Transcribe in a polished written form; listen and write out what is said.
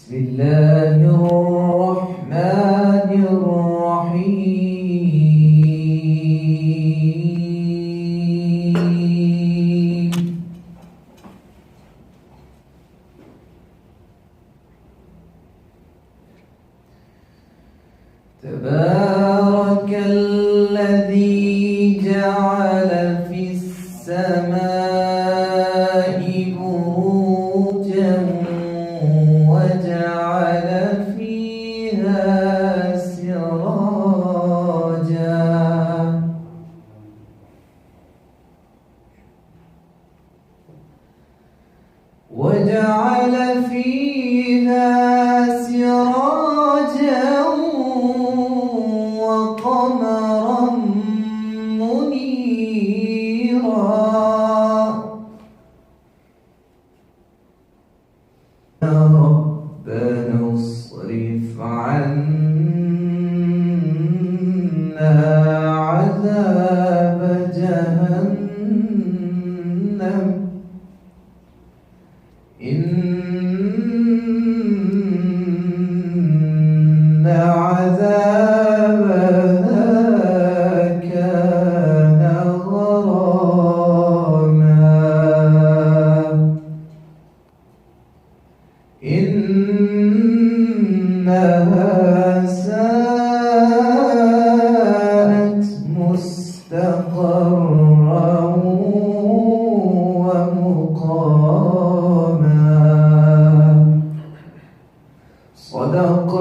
بسم الله الرحمن الرحيم. تبارك الذي جعل في السماء بروجا وجعل فيها سراجا وقمرا منيرا. ربنا اصرف عنا عذاب جهنم إن عذابها كان غراما إنها ساءت مستقرا ومقاما. صدق